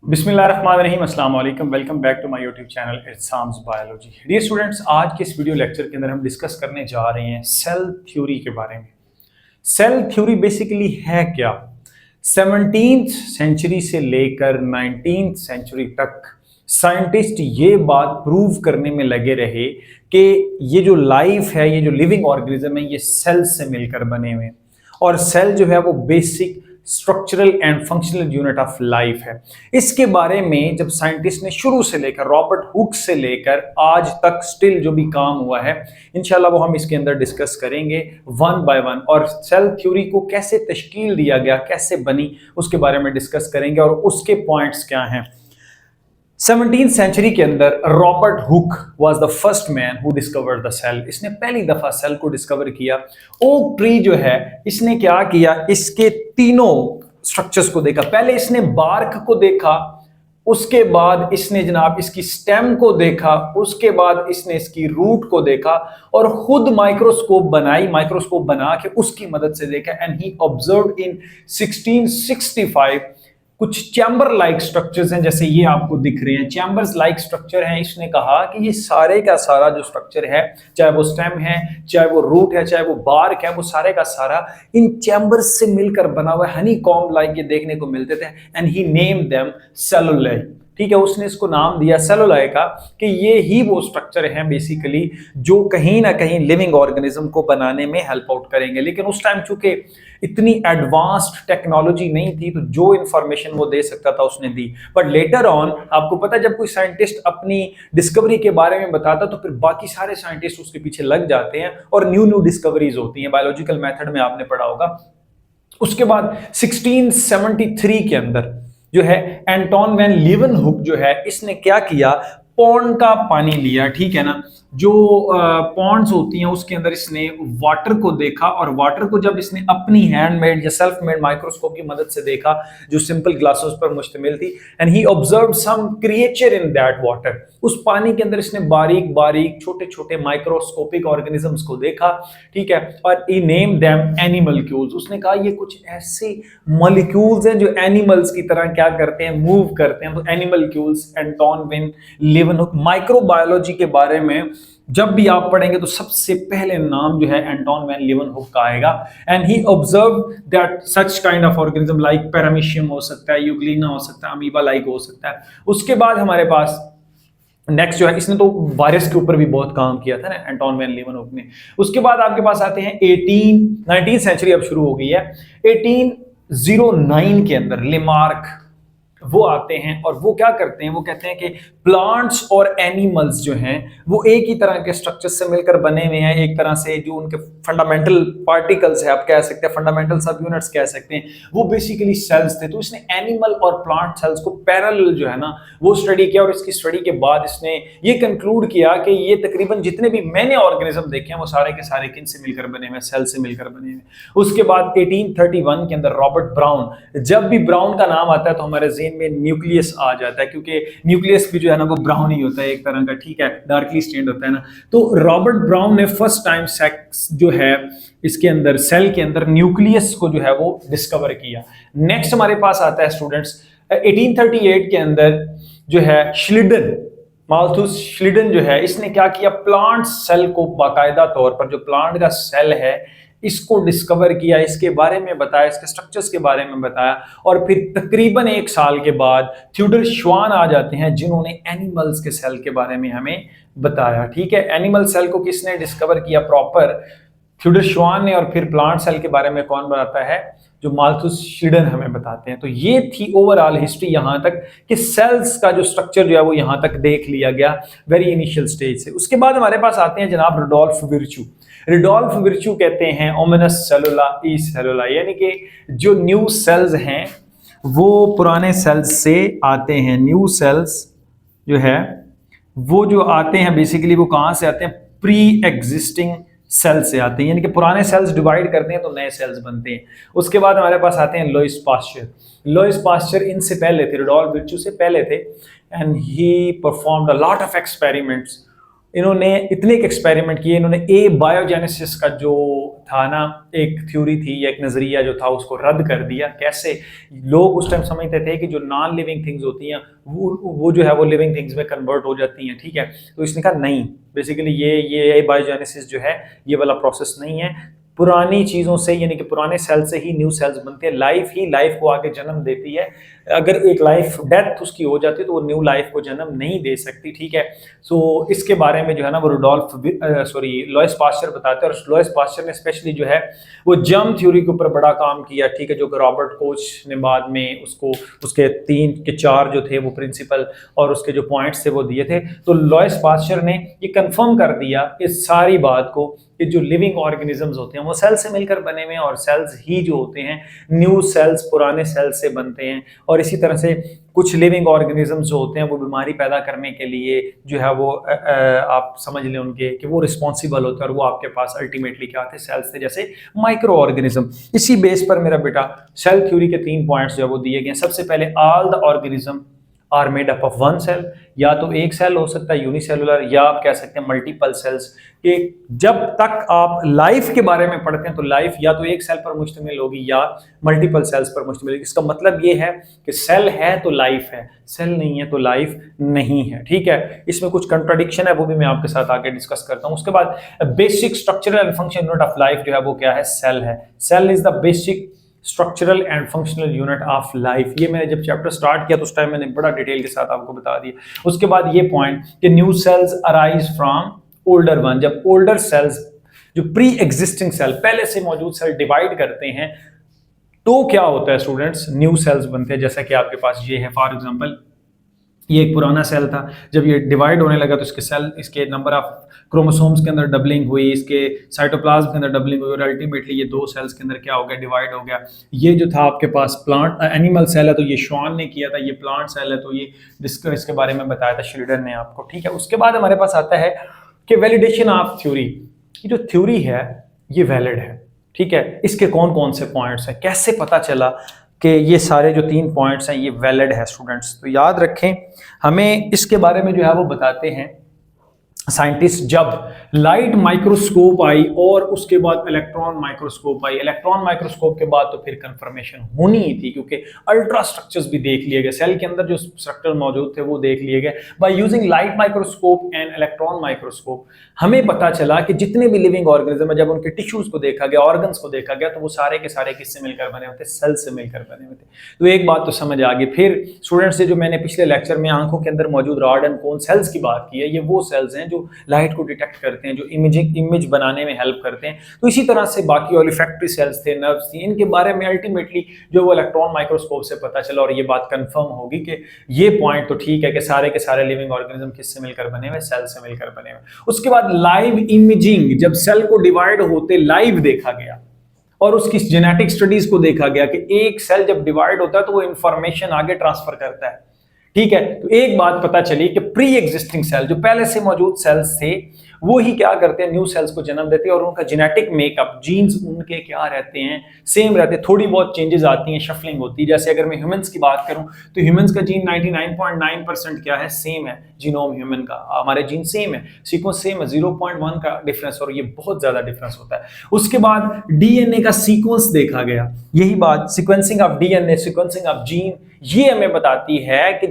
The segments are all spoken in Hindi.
बिस्मिल्लाहिर्रहमानिर्रहीम, अस्सलाम वालेकुम। Welcome back to my YouTube channel इट्साम्स बायोलॉजी। डियर स्टूडेंट्स, आज के इस वीडियो लेक्चर के अंदर हम डिस्कस करने जा रहे हैं सेल थ्योरी के बारे में। सेल थ्योरी बेसिकली है क्या? 17th सेंचुरी से लेकर 19th सेंचुरी तक साइंटिस्ट ये बात प्रूव करने में लगे रहे कि ये जो लाइफ है, ये जो लिविंग ऑर्गेनिज्म है, ये सेल से मिलकर बने हुए हैं। और सेल जो है वो basic structural and functional unit of life है। इसके बारे में जब साइंटिस्ट ने शुरू से लेकर रॉबर्ट हुक से लेकर आज तक स्टिल जो भी काम हुआ है, इंशाल्लाह वो हम इसके अंदर डिस्कस करेंगे वन बाय वन। और सेल थ्योरी को कैसे तश्कील दिया गया, कैसे बनी, उसके बारे में डिस्कस करेंगे और उसके पॉइंट्स क्या हैं। 17th सेंचुरी के अंदर Robert Hooke was the first man who discovered the cell. इसने पहली दफा सेल को डिस्कवर किया। ओक ट्री जो है, इसने क्या किया, इसके तीनों स्ट्रक्चर्स को देखा। पहले इसने बार्क को देखा, उसके बाद इसने जनाब इसकी स्टेम को देखा, उसके बाद इसने इसकी रूट को देखा और खुद माइक्रोस्कोप बना के उसकी मदद से देखा। एंड ही ऑब्जर्व्ड इन 1665 कुछ चैम्बर लाइक स्ट्रक्चर्स हैं, जैसे ये आपको दिख रहे हैं, चैम्बर्स लाइक स्ट्रक्चर हैं। इसने कहा कि ये सारे का सारा जो स्ट्रक्चर है, चाहे वो स्टेम है, चाहे वो रूट है, चाहे वो बार्क है, वो सारे का सारा इन चैम्बर्स से मिलकर बना हुआ है। हनी कॉम्ब लाइक ये देखने को मिलते थे। And he name them cellulae. ठीक है, उसने इसको नाम दिया सेलुलाई का कि ये ही वो स्ट्रक्चर हैं बेसिकली जो कहीं ना कहीं लिविंग ऑर्गेनिज्म को बनाने में हेल्प आउट करेंगे। लेकिन उस टाइम चूंकि इतनी एडवांस्ड टेक्नोलॉजी नहीं थी, तो जो इंफॉर्मेशन वो दे सकता था उसने दी। बट लेटर ऑन आपको पता है, जब कोई साइंटिस्ट अपनी डिस्कवरी के बारे में बताता तो फिर बाकी सारे साइंटिस्ट उसके पीछे लग जाते हैं और न्यू न्यू डिस्कवरीज होती हैं। बायोलॉजिकल मेथड में आपने पढ़ा होगा। उसके बाद 1673 के अंदर जो है एंटोन वैन लीवनहुक जो है, इसने क्या किया, पॉन्ड का पानी लिया। ठीक है ना, जो पॉन्ड्स होती हैं उसके अंदर इसने वाटर को देखा और वाटर को जब इसने अपनी हैंडमेड या सेल्फ मेड माइक्रोस्कोप की मदद से देखा जो सिंपल ग्लासेस पर मुश्तमिल थी। And he observed some creature in that water. उस पानी के अंदर इसने बारीक बारीक छोटे छोटे माइक्रोस्कोपिक ऑर्गेनिजम्स को देखा। ठीक है, और ही नेम देम एनिमल्क्यूल्स। उसने कहा ये कुछ ऐसे मॉलिक्यूल्स हैं जो एनिमल्स की तरह क्या करते हैं, मूव करते हैं। तो एनिमल्क्यूल्स। एंटोन वैन लीवनहुक माइक्रोबायोलॉजी के बारे में जब भी आप पढ़ेंगे तो सबसे पहले नाम जो है एंटोन वैन लीवनहुक का आएगा। And he observe that such kind of organism like paramecium हो सकता है, यूग्लिना हो सकता है, अमीबा लाइक हो सकता है। उसके बाद हमारे पास नेक्स्ट जो है, इसने तो वायरस के ऊपर भी बहुत काम किया था ना एंटोन वैन लीवनहुक ने। उसके बाद आपके पास आते हैं 19th सेंचुरी अब शुरू हो गई है। 1809 के अंदर लेमार्क वो आते हैं और वो क्या करते हैं, वो कहते हैं कि प्लांट्स और एनिमल्स जो हैं वो एक ही तरह के स्ट्रक्चर से मिलकर बने हुए हैं। एक तरह से जो उनके फंडामेंटल पार्टिकल्स है, आप कह सकते हैं फंडामेंटल सब यूनिट्स कह सकते हैं, वो बेसिकली सेल्स थे। तो इसने एनिमल और प्लांट सेल्स को पैरेलल जो है ना वो स्टडी किया और इसकी स्टडी के बाद इसने ये कंक्लूड किया कि ये तकरीबन जितने भी मैंने ऑर्गेनिज्म देखे हैं वो सारे के सारे किन से मिलकर बने हुए, सेल से मिलकर बने हुए। उसके बाद 1831 के अंदर रॉबर्ट ब्राउन। जब भी ब्राउन का नाम आता है तो हमारे में न्यूक्लियस आ जाता है, क्योंकि न्यूक्लियस भी जो है ना वो ब्राउन ही होता है एक तरह का। ठीक है, डार्कली स्टेन्ड होता है ना। तो रॉबर्ट ब्राउन ने फर्स्ट टाइम सेक्स जो है इसके अंदर सेल के अंदर न्यूक्लियस को जो है वो डिस्कवर किया। नेक्स्ट हमारे पास आता है स्टूडेंट्स 1838 के अंदर जो है श्लिडन, माल्थुस श्लिडन जो है, इसने क्या किया, प्लांट सेल को बाकायदा तौर पर, जो प्लांट का सेल है इसको डिस्कवर किया, इसके बारे में बताया, इसके स्ट्रक्चर्स के बारे में बताया। और फिर तकरीबन 1 साल के बाद थ्योडर श्वान आ जाते हैं जिन्होंने एनिमल्स के सेल के बारे में हमें बताया। ठीक है, एनिमल सेल को किसने डिस्कवर किया प्रॉपर, थ्योडर श्वान ने। और फिर प्लांट सेल के बारे में कौन बताता है, जो माल्थुस श्लिडन हमें बताते हैं। तो ये थी ओवरऑल हिस्ट्री यहाँ तक कि सेल्स का जो स्ट्रक्चर जो है वो यहाँ तक देख लिया गया वेरी इनिशियल स्टेज से। उसके बाद हमारे पास आते हैं जनाब रुडोल्फ विर्चू। रुडोल्फ विर्चू कहते हैं ओमिनस सेलुला ई सेलुला, यानी कि जो न्यू सेल्स हैं वो पुराने सेल्स से आते हैं। न्यू सेल्स जो है वो जो आते हैं बेसिकली वो कहाँ से आते हैं, प्री एग्जिस्टिंग सेल से आते हैं, यानी कि पुराने सेल्स डिवाइड करते हैं तो नए सेल्स बनते हैं। उसके बाद हमारे पास आते हैं लुईस पास्चर। लुईस पास्चर इनसे पहले थे, रुडोल्फ विर्चू से पहले थे। And he performed a lot of experiments इन्होंने इतने एक एक्सपेरिमेंट किए, इन्होंने ए बायोजेनेसिस का जो था ना, एक थ्योरी थी या एक नजरिया जो था, उसको रद्द कर दिया। कैसे? लोग उस टाइम समझते थे कि जो नॉन लिविंग थिंग्स होती हैं वो जो है वो लिविंग थिंग्स में कन्वर्ट हो जाती हैं, ठीक है। तो इसने कहा नहीं, बेसिकली ये बायोजेनेसिस जो है ये वाला प्रोसेस नहीं है। पुरानी चीज़ों से, यानी कि पुराने सेल से ही न्यू सेल्स बनते हैं। लाइफ ही लाइफ को आगे जन्म देती है। अगर एक लाइफ डेथ उसकी हो जाती है तो वो न्यू लाइफ को जन्म नहीं दे सकती, ठीक है। सो इसके बारे में जो है ना वो लॉइस पास्चर बताते हैं। और लॉइस पास्चर ने स्पेशली जो है वो जर्म थ्योरी के ऊपर बड़ा काम किया, ठीक है, जो कि रॉबर्ट कोच ने बाद में उसको उसके 3 के 4 जो थे वो प्रिंसिपल और उसके जो पॉइंट्स थे वो दिए थे। तो लॉइस पास्चर ने ये कंफर्म कर दिया इस सारी बात को कि जो लिविंग ऑर्गेनिजम्स होते हैं वो सेल से मिलकर बने हुए हैं, और सेल्स ही जो होते हैं न्यू सेल्स पुराने सेल्स से बनते हैं। और इसी तरह से कुछ लिविंग ऑर्गेनिजम्स जो होते हैं वो बीमारी पैदा करने के लिए जो है वो आप समझ लें उनके कि वो रिस्पॉन्सिबल होते हैं, और वो आपके पास अल्टीमेटली क्या थे? सेल्स थे, जैसे माइक्रो ऑर्गेनिज्म। इसी बेस पर मेरा बेटा सेल थ्योरी के 3 पॉइंट्स जो है वो दिए गए। सबसे पहले, all the organism are made up of one cell. या तो एक सेल हो सकता है यूनिसेलुलर, या आप कह सकते हैं मल्टीपल सेल्स। कि जब तक आप लाइफ के बारे में पढ़ते हैं तो लाइफ या तो एक सेल पर मुश्तमिल होगी या मल्टीपल सेल्स पर मुश्तमिल होगी। इसका मतलब ये है कि सेल है तो लाइफ है, सेल नहीं है तो लाइफ नहीं है, ठीक है। इसमें कुछ कंट्राडिक्शन है, वो भी मैं आपके साथ आगे डिस्कस करता हूं। उसके बाद basic structural and functional unit of life जो है वो क्या है? सेल है। Cell is the basic structural and functional unit of life. ये मैंने जब चैप्टर स्टार्ट किया तो उस टाइम मैंने बड़ा डिटेल के साथ आपको बता दिया। उसके बाद ये पॉइंट कि new sales arise from older one. जब ओल्डर सेल्स, जो प्री एग्जिस्टिंग सेल, पहले से मौजूद सेल डिवाइड करते हैं तो क्या होता है स्टूडेंट्स? न्यू सेल्स बनते हैं। जैसा कि आपके पास ये है, फॉर एग्जांपल ये एक पुराना सेल था, जब ये डिवाइड होने लगा तो इसके सेल, इसके नंबर ऑफ क्रोमोसोम्स के अंदर डबलिंग हुई, इसके साइटोप्लाज्म के अंदर डबलिंग हुई, और अल्टीमेटली ये 2 सेल्स के अंदर क्या हो गया? डिवाइड हो गया। ये जो था आपके पास प्लांट एनिमल सेल है तो ये श्वान ने किया था, ये प्लांट सेल है तो ये इसके बारे में बताया था श्रीडर ने आपको, ठीक है। उसके बाद हमारे पास आता है कि वैलिडेशन ऑफ थ्योरी। ये जो थ्योरी है ये वैलिड है, ठीक है। इसके कौन कौन से पॉइंट्स हैं? कैसे पता चला कि ये सारे जो 3 पॉइंट्स हैं ये वैलिड है स्टूडेंट्स? तो याद रखें, हमें इसके बारे में जो है वो बताते हैं साइंटिस्ट। जब लाइट माइक्रोस्कोप आई और उसके बाद इलेक्ट्रॉन माइक्रोस्कोप आई, इलेक्ट्रॉन माइक्रोस्कोप के बाद तो फिर कंफर्मेशन होनी ही थी, क्योंकि अल्ट्रा स्ट्रक्चर्स भी देख लिए गए, सेल के अंदर जो स्ट्रक्चर मौजूद थे वो देख लिए गए। By using light microscope and electron microscope हमें पता चला कि जितने भी लिविंग ऑर्गेनिज्म है, जब उनके टिश्यूज को देखा गया, ऑर्गन्स को देखा गया, तो वो सारे के सारे किससे मिलकर बने होते? सेल से मिलकर बने होते। तो एक बात तो समझ आ गई। फिर स्टूडेंट्स से जो मैंने पिछले लेक्चर में आंखों के अंदर मौजूद रॉड एंड कोन सेल्स की बात की है, ये वो सेल्स हैं जो लाइट को डिटेक्ट करते हैं, जो इमेज बनाने में हेल्प करते हैं। तो इसी तरह से बाकी ओलिफैक्टरी सेल्स थे, नर्व्स थी, इनके बारे में अल्टीमेटली जो वो इलेक्ट्रॉन माइक्रोस्कोप से पता चला, और ये बात कंफर्म होगी कि ये पॉइंट तो ठीक है कि सारे के सारे लिविंग ऑर्गेनिज्म किससे मिलकर बने हुए? सेल से मिलकर बने हुए। उसके बाद लाइव इमेजिंग, जब सेल को डिवाइड होते लाइव देखा गया और उसकी जेनेटिक स्टडीज को देखा गया कि एक सेल जब डिवाइड होता है तो वो इंफॉर्मेशन आगे ट्रांसफर करता है, ठीक है। तो एक बात पता चली कि प्री एग्जिस्टिंग सेल, जो पहले से मौजूद सेल्स थे, वो ही क्या करते हैं? न्यू सेल्स को जन्म देते हैं, और उनका जेनेटिक मेकअप, जीन्स उनके क्या रहते हैं? सेम रहते हैं। थोड़ी बहुत चेंजेस आती हैं, शफलिंग होती है। जैसे अगर मैं ह्यूमंस की बात करूं तो ह्यूमंस का जीन 99.9% क्या है? सेम है। जीनोम ह्यूमन का, हमारे जीन सेम है, सीक्वेंस सेम है, 0.1 का डिफरेंस, और ये बहुत ज्यादा डिफरेंस होता है। उसके बाद डीएनए का सीक्वेंस देखा गया। यही बात, sequencing of DNA, sequencing of gene, ये हमें बताती है कि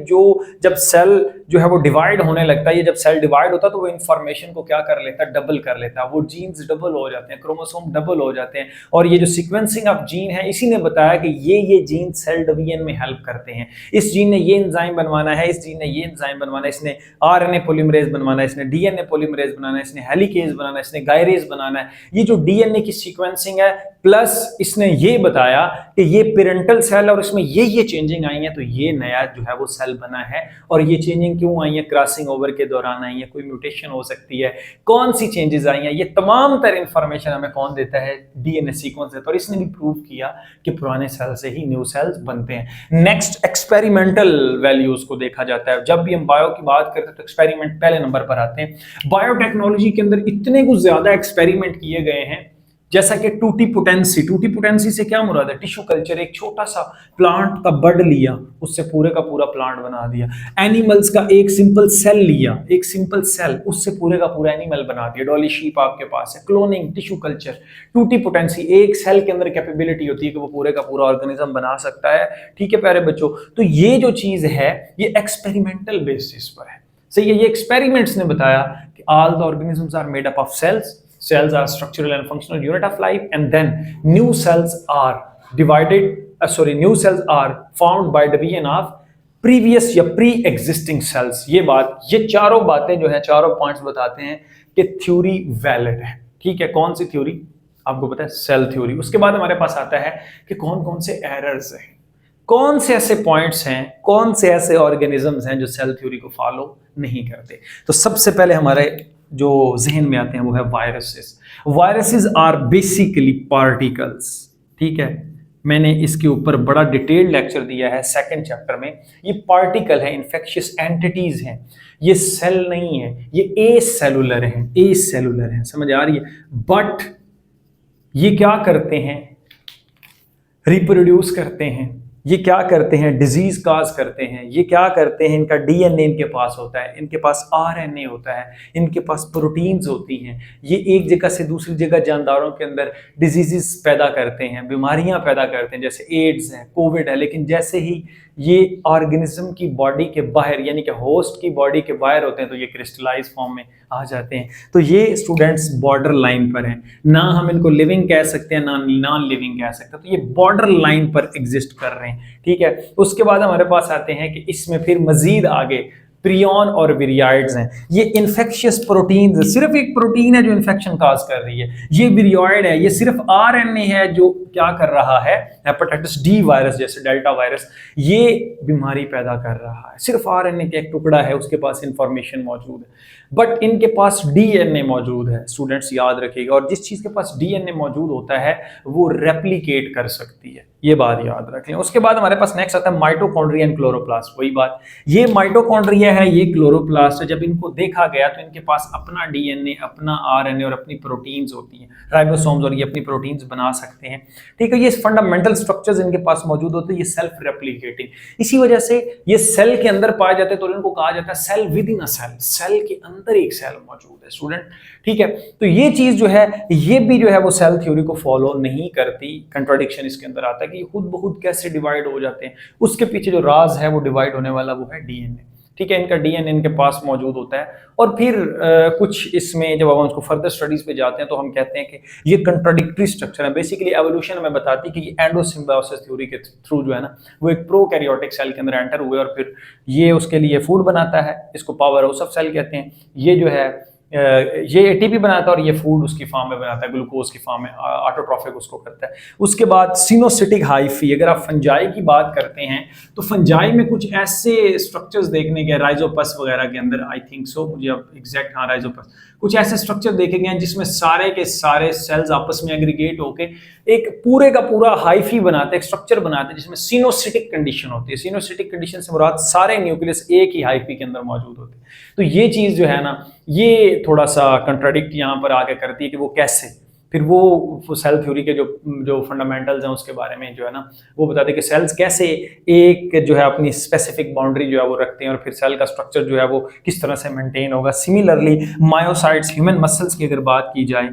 जब सेल जो है वो डिवाइड होने लगता है, ये जब सेल डिवाइड होता है तो वो इंफॉर्मेशन को क्या कर लेता है? डबल कर लेता है। वो जीन्स डबल हो जाते हैं, क्रोमोसोम डबल हो जाते हैं, और ये जो सीक्वेंसिंग ऑफ जीन है, इसी ने बताया कि ये जीन सेल डिवीजन में हेल्प करते हैं। इस जीन ने ये एंजाइम बनवाना है, इस जीन ने ये एंजाइम बनवाना है, इसने आरएनए पॉलीमरेज बनवाना है, इसने डीएनए पॉलीमरेज बनाना है, इसने हेलिकेज बनाना है, इसने गायरेज बनाना है। ये जो डीएनए की सीक्वेंसिंग है, प्लस इसने ये बताया कि ये पेरेंटल सेल और इसमें ये चेंजिंग आई है, तो ये नया जो है वो सेल बना है। और ये चेंजिंग क्यों आई है? क्रॉसिंग ओवर के दौरान आई है, कोई म्यूटेशन हो सकती है, कौन सी चेंजेस आई हैं, ये तमाम तर इंफॉर्मेशन हमें कौन देता है? डीएनए सीक्वेंस देता है। और इसने भी प्रूव किया कि पुराने सेल से ही न्यू सेल्स बनते हैं। नेक्स्ट, एक्सपेरिमेंटल वैल्यूज को देखा जाता है। जब भी हम बायो की बात करते हैं तो एक्सपेरिमेंट पहले नंबर पर आते हैं। बायोटेक्नोलॉजी के अंदर इतने कुछ ज्यादा एक्सपेरिमेंट किए गए हैं जैसा कि टूटी पोटेंसी से क्या मुराद है? टिश्यू कल्चर, एक छोटा सा प्लांट का बड लिया, उससे पूरे का पूरा प्लांट बना दिया। एनिमल्स का एक सिंपल सेल लिया, एक सिंपल सेल, उससे पूरे का पूरा एनिमल बना दिया। डॉली शीप आपके पास है। क्लोनिंग, टिश्यू कल्चर, टूटी पोटेंसी, एक सेल के अंदर कैपेबिलिटी होती है कि वो पूरे का पूरा ऑर्गेनिज्म बना सकता है। ठीक है प्यारे बच्चों, तो ये जो चीज है ये एक्सपेरिमेंटल बेसिस पर है। सही है, ये एक्सपेरिमेंट्स ने बताया कि all the organisms are made up of cells, cells are structural and functional unit of life, and then new cells are new cells are formed by division of previous या प्री एग्जिस्टिंग सेल्स। ये चारों बातें जो है, चारों पॉइंट्स बताते हैं कि थ्योरी वैलिड है। ठीक है, कौन सी थ्योरी? आपको पता है, सेल थ्योरी। उसके बाद हमारे पास आता है कि कौन कौन से एरर्स हैं, कौन से ऐसे पॉइंट्स हैं, कौन से ऐसे ऑर्गेनिजम्स हैं जो सेल थ्योरी को फॉलो नहीं करते। तो सबसे पहले हमारे जो जहन में आते हैं वो है viruses. Viruses are basically particles. ठीक है, मैंने इसके ऊपर बड़ा डिटेल्ड लेक्चर दिया है सेकंड चैप्टर में। ये पार्टिकल है, इन्फेक्शियस एंटिटीज हैं, ये सेल नहीं है, ये ए सेलुलर है, समझ आ रही है? बट ये क्या करते हैं? रिप्रोड्यूस करते हैं। ये क्या करते हैं? डिजीज काज करते हैं। ये क्या करते हैं? इनका डीएनए इनके पास होता है, इनके पास आरएनए होता है, इनके पास प्रोटीन्स होती हैं। ये एक जगह से दूसरी जगह जानदारों के अंदर डिजीजेस पैदा करते हैं, बीमारियां पैदा करते हैं, जैसे एड्स है, कोविड है। लेकिन जैसे ही ये ऑर्गेनिज्म की बॉडी के बाहर, यानी कि होस्ट की बॉडी के बाहर होते हैं, तो ये क्रिस्टलाइज फॉर्म में आ जाते हैं। तो ये स्टूडेंट्स बॉर्डर लाइन पर हैं, ना हम इनको लिविंग कह सकते हैं ना नॉन लिविंग कह सकते हैं। तो ये बॉर्डर लाइन पर एग्जिस्ट कर रहे हैं। ठीक है, उसके बाद हमारे पास आते हैं कि इसमें फिर मजीद आगे प्रियन और विरियाइड्स हैं। ये इन्फेक्शियस प्रोटीन, सिर्फ एक प्रोटीन है जो इन्फेक्शन काज कर रही है, ये विरियाइड है। ये सिर्फ आरएनए है जो क्या कर रहा है, हेपेटाइटिस डी वायरस जैसे डेल्टा वायरस, ये बीमारी पैदा कर रहा है। सिर्फ आरएनए का एक टुकड़ा है, उसके पास इंफॉर्मेशन मौजूद है, बट इनके पास डीएनए मौजूद है। स्टूडेंट्स याद रखिएगा, और जिस चीज के पास डीएनए मौजूद होता है वो रेप्लिकेट कर सकती है, ये बात याद रख लें। उसके बाद हमारे पास नेक्स्ट आता है माइटोकॉन्ड्रिया एंड क्लोरोप्लास्ट। वही बात, ये माइटोकॉन्ड्रिया है, ये क्लोरोप्लास्ट है। जब इनको देखा गया तो इनके पास अपना डीएनए, अपना आरएनए और अपनी प्रोटीन्स होती हैं, राइबोसोम्स, और ये अपनी प्रोटीन्स बना सकते हैं। ठीक है, ये फंडामेंटल स्ट्रक्चर्स इनके पास मौजूद होते हैं, ये सेल्फ रेप्लिकेटिंग। इसी वजह से ये सेल के अंदर पाए जाते हैं, तो इनको कहा जाता है cell within a cell, cell के अंदर एक सेल मौजूद है स्टूडेंट। ठीक है, तो ये चीज जो है, ये भी जो है वो सेल थ्योरी को फॉलो नहीं करती। कंट्राडिक्शन इसके अंदर आता है कि खुद ब खुद कैसे डिवाइड हो जाते हैं। उसके पीछे जो राज है वो डिवाइड होने वाला वो है डीएनए। ठीक है, इनका डीएनए इनके पास मौजूद होता है। और फिर कुछ इसमें जब हम उसको फर्दर स्टडीज पे जाते हैं तो हम कहते हैं कि ये कंट्राडिक्टरी स्ट्रक्चर है। बेसिकली एवोल्यूशन हमें बताती है कि ये एंडोसिम्बायोसिस थ्योरी के थ्रू जो है ना, वो एक प्रोकैरियोटिक सेल के अंदर एंटर हुए और फिर ये उसके लिए फूड बनाता है, इसको पावर हाउस ऑफ सेल कहते हैं। ये जो है ये एटीपी बनाता है और ये फूड उसकी फॉर्म में बनाता है, ग्लूकोज की फॉर्म में, ऑटोट्रॉफिक उसको करता है। उसके बाद सिनोसिटिक हाइफी, अगर आप फंजाई की बात करते हैं तो फंजाई में कुछ ऐसे स्ट्रक्चर्स देखने गए, राइजोपस वगैरह के अंदर, आई थिंक सो, मुझे अब एग्जैक्ट, हाँ राइजोपस, कुछ ऐसे स्ट्रक्चर देखे गए हैं जिसमें सारे के सारे सेल्स आपस में एग्रीगेट होके एक पूरे का पूरा हाइफी बनाते हैं, एक स्ट्रक्चर बनाते हैं जिसमें सिनोसिटिक कंडीशन होती है। सिनोसिटिक कंडीशन से मुराद सारे न्यूक्लियस एक ही हाइफी के अंदर मौजूद होते हैं। तो ये चीज जो है ना, ये थोड़ा सा कंट्राडिक्ट यहाँ पर आके करती है कि वो कैसे, फिर वो सेल थ्योरी के जो जो फंडामेंटल्स हैं उसके बारे में जो है ना, वो बताते हैं कि सेल्स कैसे एक जो है अपनी स्पेसिफिक बाउंड्री जो है वो रखते हैं, और फिर सेल का स्ट्रक्चर जो है वो किस तरह से मेंटेन होगा। सिमिलरली मायोसाइट्स, ह्यूमन मसल्स की अगर बात की जाए,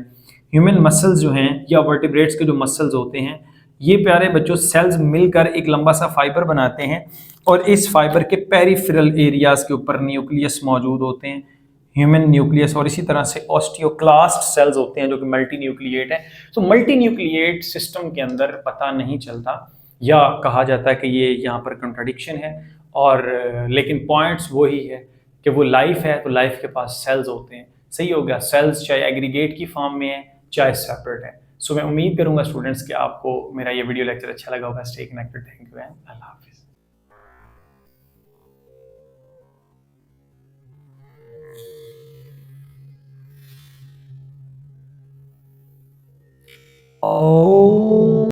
ह्यूमन मसल्स जो हैं या वर्टिब्रेट्स के जो मसल्स होते हैं, ये प्यारे बच्चों सेल्स मिलकर एक लंबा सा फाइबर बनाते हैं, और इस फाइबर के पेरिफेरल एरियाज के ऊपर न्यूक्लियस मौजूद होते हैं, ह्यूमन न्यूक्लियस, और इसी तरह से ऑस्टियोक्लास्ट सेल्स होते हैं जो कि मल्टी न्यूक्लिएट है। तो मल्टी न्यूक्लिएट सिस्टम के अंदर पता नहीं चलता, या कहा जाता है कि ये यहाँ पर कंट्राडिक्शन है, और लेकिन पॉइंट्स वही है कि वो लाइफ है तो लाइफ के पास सेल्स होते हैं। सही हो गया, सेल्स चाहे एग्रीगेट की फॉर्म में है चाहे सेपरेट है। सो मैं उम्मीद करूंगा स्टूडेंट्स कि आपको मेरा ये वीडियो लेक्चर अच्छा लगा होगा। Stay connected, thank you and अल्लाह हाफिज़। Oh.